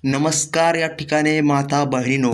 नमस्कार. या ठिकाणी माता बहिणीनो,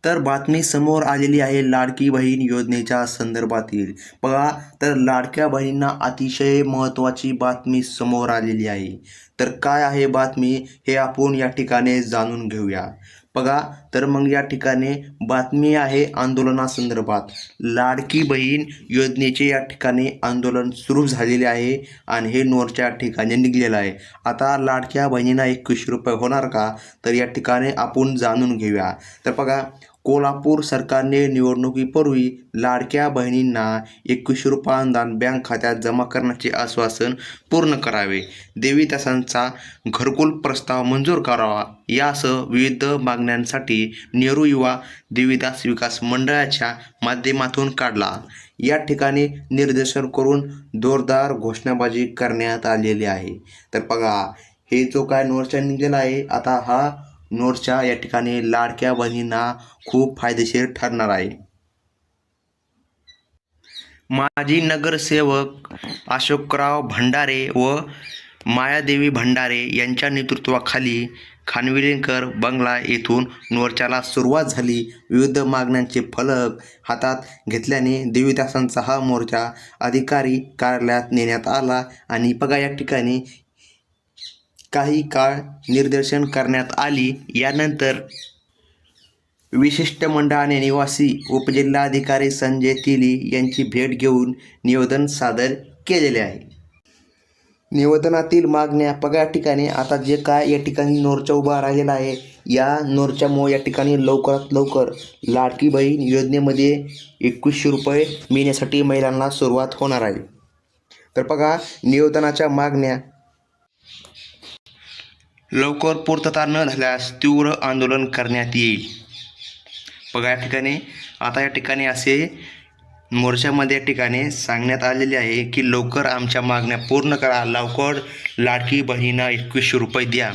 तर बातमी समोर आलेली आहे लाडकी बहीण योजनेच्या संदर्भातील. बघा, तर लाडक्या बहिणींना अतिशय महत्त्वाची बातमी समोर आलेली आहे. तर काय आहे बातमी हे आपण या ठिकाणी जाणून घेऊया. बघा, तर मग या ठिकाणी बातमी आहे आंदोलनासंदर्भात. लाडकी बहीण योजनेचे या ठिकाणी आंदोलन सुरू झालेले आहे आणि हे मोर्चा ठिकाणी निघलेलं आहे. आता लाडक्या बहिणींना 21 रुपये होणार का, तर या ठिकाणी आपण जाणून घेऊया. तर बघा, कोल्हापूर सरकारने निवडणुकीपूर्वी लाडक्या बहिणींना 21 रुपये अनुदान बँक खात्यात जमा करण्याचे आश्वासन पूर्ण करावे, देवीदासांचा घरकुल प्रस्ताव मंजूर करावा यासह विविध मागण्यांसाठी नेहरू युवा देवीदास विकास मंडळाच्या माध्यमातून काढला. या ठिकाणी निर्देशन करून जोरदार घोषणाबाजी करण्यात आलेली आहे. तर बघा, हे जो काय मोर्चा निघालेला आहे, आता हा मोर्चा या ठिकाणी लाडक्या बहिणींना खूप फायदेशीर ठरणार आहे. माजी नगरसेवक अशोकराव भंडारे व मायादेवी भंडारे यांच्या नेतृत्वाखाली खानविलकर बंगला येथून मोर्चाला सुरुवात झाली. विविध मागण्यांचे फलक हातात घेतल्याने देवीदासांचा हा मोर्चा अधिकारी कार्यालयात नेण्यात आला आणि बघा, या ठिकाणी काही काळ निदर्शन करण्यात आली. यानंतर विशिष्ट मंडळाने निवासी उपजिल्हाधिकारी संजय तिली यांची भेट घेऊन निवेदन सादर केलेले आहे. निवेदनातील मागण्या बघा, या ठिकाणी आता जे काय या ठिकाणी मोर्चा उभा राहिलेला आहे, या मोर्चामुळे या ठिकाणी लवकरात लवकर लाडकी बहीण योजनेमध्ये 2100 रुपये मिळण्यासाठी महिलांना सुरुवात होणार आहे. तर बघा, निवेदनाच्या मागण्या लवकर पूर्तता न झाल्यास तीव्र आंदोलन करण्यात येईल. बघा, या ठिकाणी आता या ठिकाणी असे मोर्चामध्ये या ठिकाणी सांगण्यात आलेले आहे की लवकर आमच्या मागण्या पूर्ण करा, लवकर लाडकी बहिणींना 2100 रुपये द्या,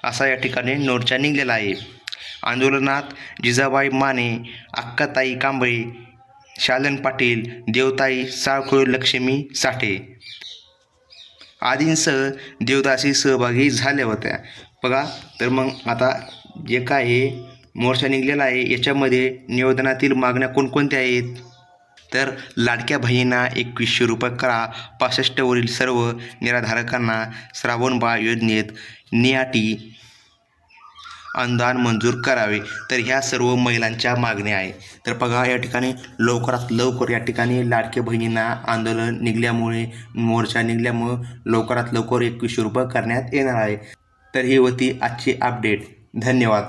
असा या ठिकाणी मोर्चा निघालेला आहे. आंदोलनात जिजाबाई माने, अक्काताई कांबळे, शालन पाटील, देवताई साळकुळे, लक्ष्मी साठे आदींसह देवदासी सहभागी झाल्या होत्या. बघा, तर मग आता जे काय हे मोर्चा निघालेला आहे, याच्यामध्ये निवेदनातील मागण्या कोणकोणत्या आहेत, तर लाडक्या बहिणींना 2100 रुपये करा, 65 वरील सर्व निराधारकांना श्रावणबाळ योजनेत नियाटी अनुदान मंजूर करावे. तर ह्या सर्व महिलांच्या मागण्या आहे. तर बघा, या ठिकाणी लवकरात लवकर या ठिकाणी लाडक्या बहिणींना आंदोलन निघाल्यामुळे, मोर्चा निघाल्यामुळे लवकरात लवकर 2100 रुपये करण्यात येणार आहे. तर ही होती आजची अपडेट. धन्यवाद.